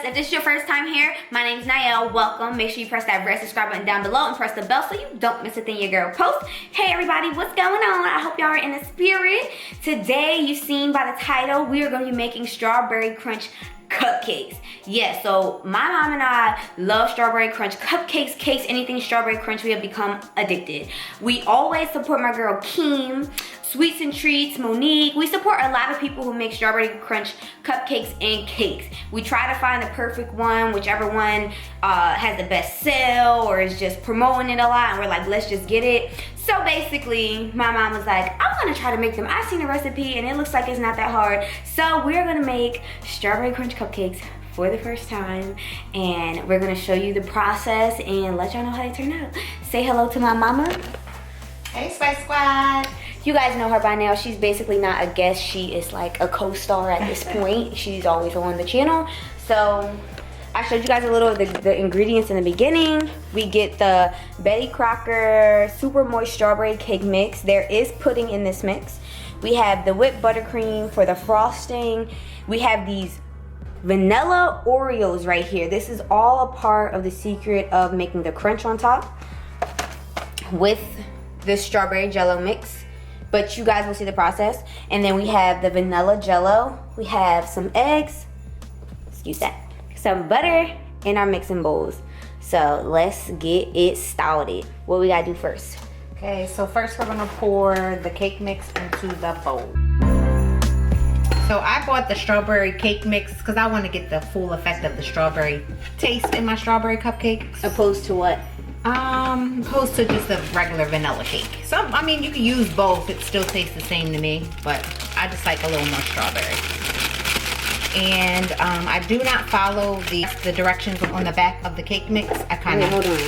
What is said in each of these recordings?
if this is your first time here, my name's Nael. Welcome. Make sure you press that red subscribe button down below and press the bell so you don't miss a thing your girl posts. Hey everybody, what's going on? I hope y'all are in the spirit. Today, you've seen by the title, we are going to be making strawberry crunch cupcakes. Yes, so my mom and I love strawberry crunch cupcakes, cakes, anything strawberry crunch. We have become addicted. We always support my girl Keem, Sweets and Treats, Monique. We support a lot of people who make strawberry crunch cupcakes and cakes. We try to find the perfect one, whichever one has the best sale or is just promoting it a lot, and we're like, let's just get it. So basically, my mom was like, I want to try to make them. I've seen the recipe and it looks like it's not that hard. So we're gonna make strawberry crunch cupcakes for the first time, and we're gonna show you the process and let y'all know how they turn out. Say hello to my mama. Hey Spice Squad. You guys know her by now. She's basically not a guest. She is like a co-star at this point. She's always on the channel. So I showed you guys a little of the ingredients in the beginning. We get the Betty Crocker super moist strawberry cake mix. There is pudding in this mix. We have the whipped buttercream for the frosting. We have these vanilla Oreos right here. This is all a part of the secret of making the crunch on top with the strawberry jello mix. But you guys will see the process. And then we have the vanilla jello. We have some eggs, excuse that, some butter in our mixing bowls. So let's get it started. What we gotta do first? Okay, so first we're gonna pour the cake mix into the bowl. So I bought the strawberry cake mix because I want to get the full effect of the strawberry taste in my strawberry cupcakes. Opposed to what? Opposed to just a regular vanilla cake. I mean, you can use both. It still tastes the same to me, but I just like a little more strawberry. And I do not follow the directions on the back of the cake mix. I kind of... Hold on.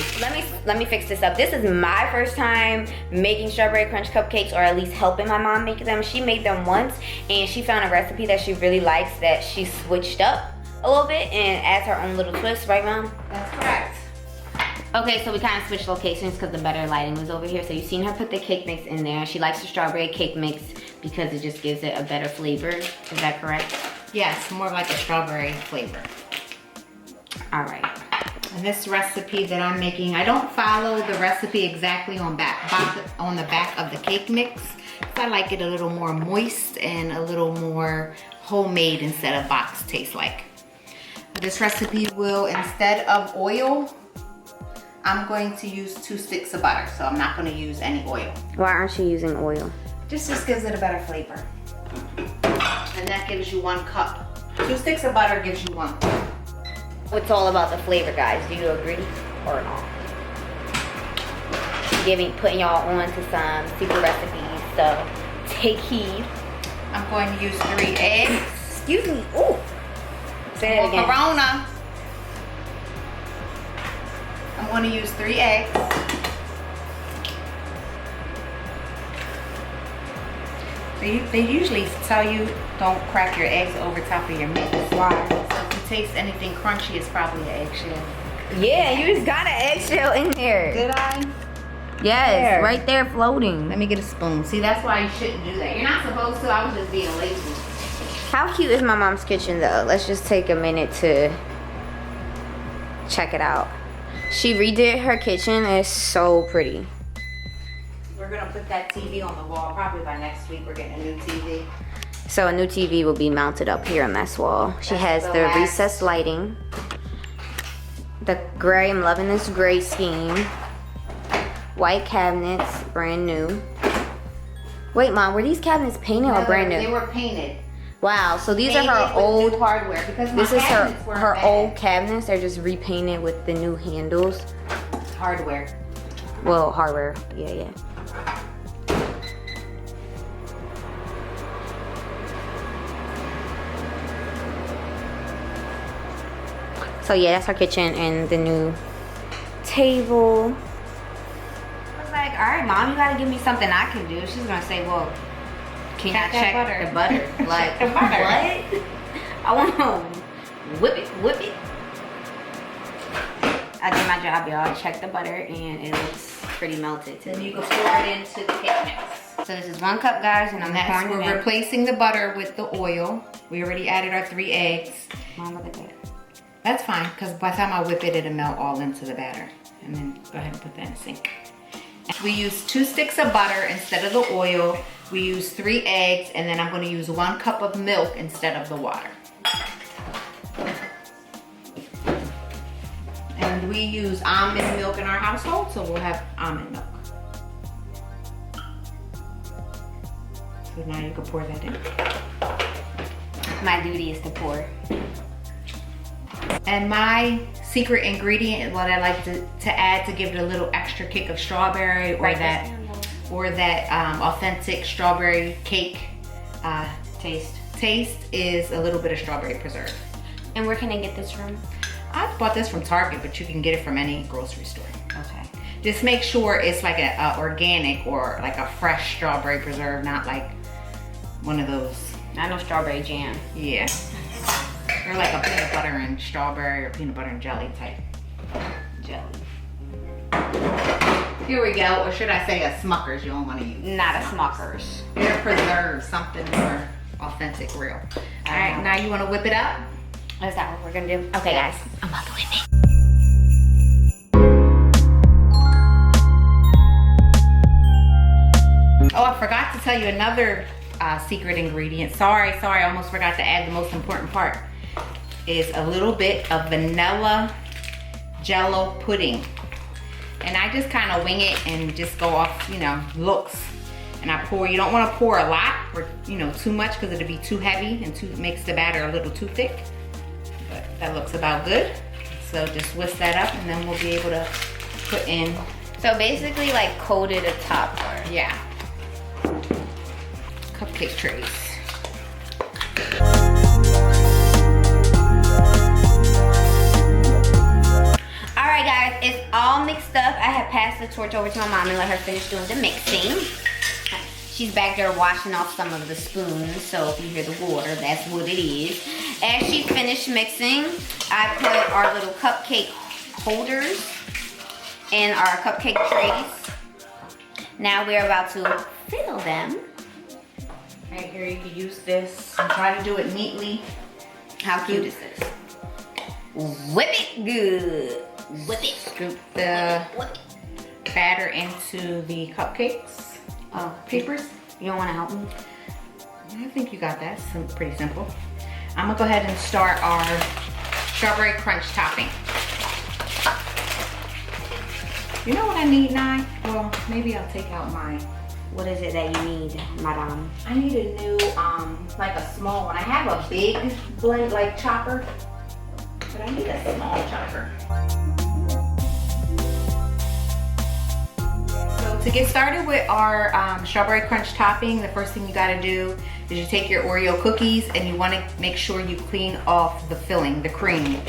Let me fix this up. This is my first time making strawberry crunch cupcakes, or at least helping my mom make them. She made them once, and she found a recipe that she really likes that she switched up a little bit and adds her own little twist. Right, Mom? That's correct. Okay, so we kind of switched locations because the better lighting was over here. So you've seen her put the cake mix in there. She likes the strawberry cake mix because it just gives it a better flavor. Is that correct? Yes, more like a strawberry flavor. All right. And this recipe that I'm making, I don't follow the recipe exactly on the back of the cake mix. I like it a little more moist and a little more homemade instead of box taste like. This recipe will, instead of oil, I'm going to use 2 sticks of butter. So I'm not going to use any oil. Why aren't you using oil? Just gives it a better flavor. And that gives you 1 cup. 2 sticks of butter gives you 1 cup. It's all about the flavor, guys. Do you agree or not? Putting y'all on to some secret recipes, so take heed. I'm going to use 3 eggs. Excuse me. Ooh. Say it again. Corona. I'm going to use 3 eggs. They usually tell you don't crack your eggs over top of your mix. Why? So if you taste anything crunchy, it's probably an eggshell. Yeah, you just got an eggshell in there. Did I? Yes, There. right there floating. Let me get a spoon. See, that's why you shouldn't do that. You're not supposed to. I was just being lazy. How cute is my mom's kitchen though? Let's just take a minute to check it out. She redid her kitchen. It's so pretty. We're going to put that TV on the wall. Probably by next week we're getting a new TV. So a new TV will be mounted up here on this wall. She has the recessed lighting. The gray, I'm loving this gray scheme. White cabinets, brand new. Wait, Mom, were these cabinets painted or brand new? They were painted. Wow, so these are her old hardware because this is her old cabinets. They're just repainted with the new handles. Hardware. Well, hardware. Yeah. So yeah, that's her kitchen and the new table. I was like, all right, Mom, you gotta give me something I can do. She's gonna say, well, can I check the butter? Like, the butter. What? I want to whip it. I did my job, y'all. Check the butter and it looks pretty melted. Then you can pour it into the cake mix. So this is 1 cup, guys, and I'm pouring it in. We're replacing the butter with the oil. We already added our 3 eggs. Mom, look at that. That's fine, because by the time I whip it, it'll melt all into the batter. And then go ahead and put that in the sink. We use 2 sticks of butter instead of the oil. We use 3 eggs, and then I'm going to use 1 cup of milk instead of the water. And we use almond milk in our household, so we'll have almond milk. So now you can pour that in. My duty is to pour. And my secret ingredient, what I like to add to give it a little extra kick of strawberry, or that authentic strawberry cake taste is a little bit of strawberry preserve. And where can I get this from? I bought this from Target, but you can get it from any grocery store. Okay. Just make sure it's like a organic or like a fresh strawberry preserve, not like one of those. I know strawberry jam. Yeah. They're like a peanut butter and strawberry or peanut butter and jelly type. Jelly. Here we go, or should I say a Smucker's you don't want to use. Not a Smucker's. They're preserved, something more authentic, real. All right, now you want to whip it up? Is that what we're gonna do? Okay, guys. I'm about to whip it. Oh, I forgot to tell you another secret ingredient. Sorry, I almost forgot to add the most important part. Is a little bit of vanilla jello pudding. And I just kind of wing it and just go off, you know, looks. And I pour, you don't want to pour a lot or, you know, too much because it'll be too heavy and makes the batter a little too thick. But that looks about good. So just whisk that up and then we'll be able to put in. So basically like coated a top part. Yeah. Cupcake trays. Alright guys, it's all mixed up. I have passed the torch over to my mom and let her finish doing the mixing. She's back there washing off some of the spoons, so if you hear the water, that's what it is. As she finished mixing, I put our little cupcake holders in our cupcake trays. Now we're about to fill them. Right here, you can use this and try to do it neatly. How cute is this? Whip it good. Whip it. Scoop the batter into the cupcakes. Papers. You don't want to help me? I think you got that. It's pretty simple. I'm gonna go ahead and start our strawberry crunch topping. You know what I need, Nye? Well, maybe I'll take out my. What is it that you need, madame? I need a new, like a small one. I have a big blend, like chopper, but I need a small chopper. So to get started with our strawberry crunch topping, the first thing you gotta do is you take your Oreo cookies and you wanna make sure you clean off the filling, the cream.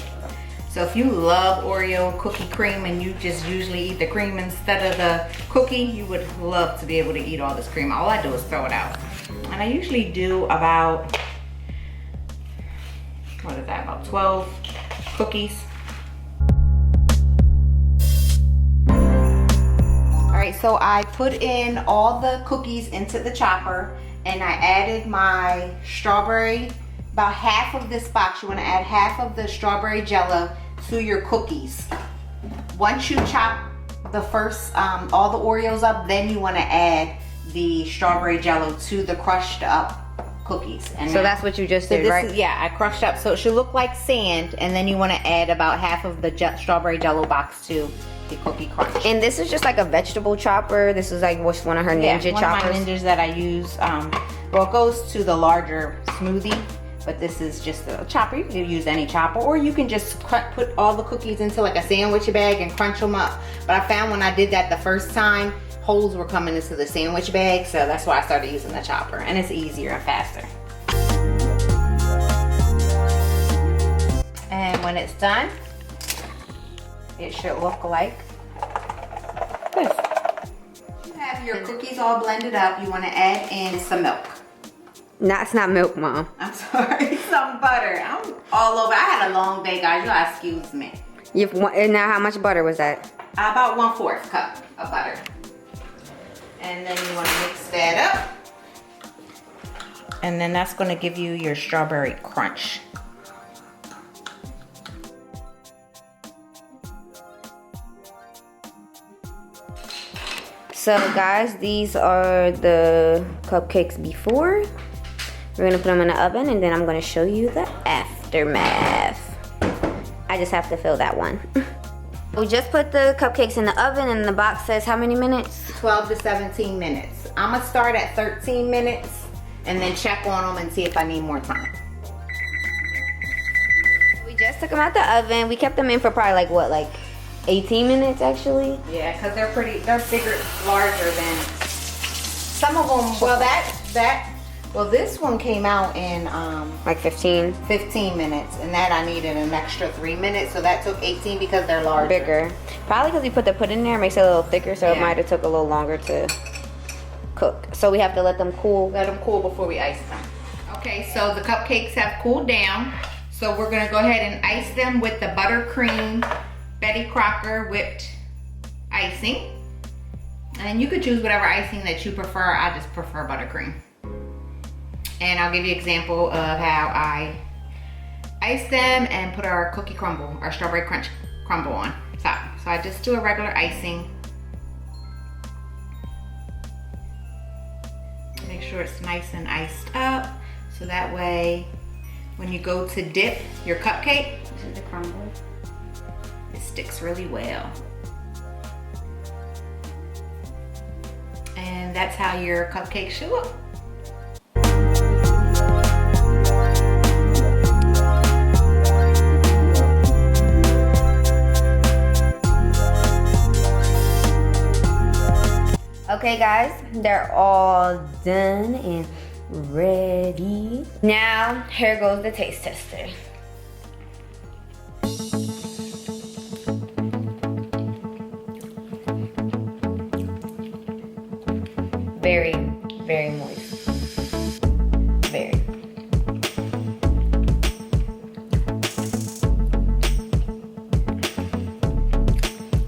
So if you love Oreo cookie cream and you just usually eat the cream instead of the cookie, you would love to be able to eat all this cream. All I do is throw it out. And I usually do about, what is that, about 12 cookies. All right, so I put in all the cookies into the chopper and I added my strawberry, about half of this box. You wanna add half of the strawberry jello to your cookies. Once you chop the first, all the Oreos up, then you wanna add the strawberry jello to the crushed up cookies. And So that's what you just did, right? Yeah, I crushed up so it should look like sand, and then you wanna add about half of the strawberry jello box to the cookie crunch. And this is just like a vegetable chopper. This is like what's one of her ninja choppers. One of my ninjas that I use, well, it goes to the larger smoothie. But this is just a chopper. You can use any chopper, or you can just put all the cookies into like a sandwich bag and crunch them up. But I found when I did that the first time, holes were coming into the sandwich bag, so that's why I started using the chopper, and it's easier and faster. And when it's done, it should look like this. You have your cookies all blended up. You want to add in some milk. No, it's not milk, Mom. I'm sorry, some butter. I'm all over. I had a long day, guys. You'll excuse me. And now how much butter was that? About 1/4 cup of butter. And then you want to mix that up. And then that's going to give you your strawberry crunch. So guys, these are the cupcakes before. We're gonna put them in the oven and then I'm gonna show you the aftermath. I just have to fill that one. We just put the cupcakes in the oven and the box says how many minutes? 12 to 17 minutes. I'm gonna start at 13 minutes and then check on them and see if I need more time. We just took them out the oven. We kept them in for probably like what, like 18 minutes actually? Yeah, because they're bigger, larger than some of them. Well, this one came out in Like 15? 15 minutes, and that I needed an extra 3 minutes, so that took 18 because they're larger. Bigger. Probably because we put the pudding in there, it makes it a little thicker, so it Yeah. might have took a little longer to cook. So we have to let them cool. Let them cool before we ice them. Okay, so the cupcakes have cooled down, so we're gonna go ahead and ice them with the buttercream Betty Crocker whipped icing. And you could choose whatever icing that you prefer. I just prefer buttercream. And I'll give you an example of how I ice them and put our cookie crumble, our strawberry crunch crumble on top. So I just do a regular icing. Make sure it's nice and iced up. So that way, when you go to dip your cupcake, This is the crumble. it sticks really well. And that's how your cupcake should look. Okay guys, they're all done and ready. Now, here goes the taste tester. Very, very moist. Very.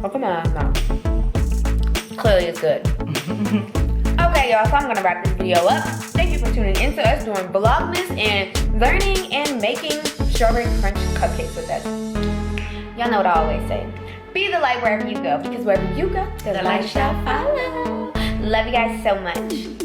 Open my mouth. Clearly it's good. Okay y'all, so I'm gonna wrap this video up. Thank you for tuning in to us doing Vlogmas and learning and making strawberry crunch cupcakes with us. Y'all know what I always say. Be the light wherever you go, because wherever you go, the light shall follow. Love you guys so much.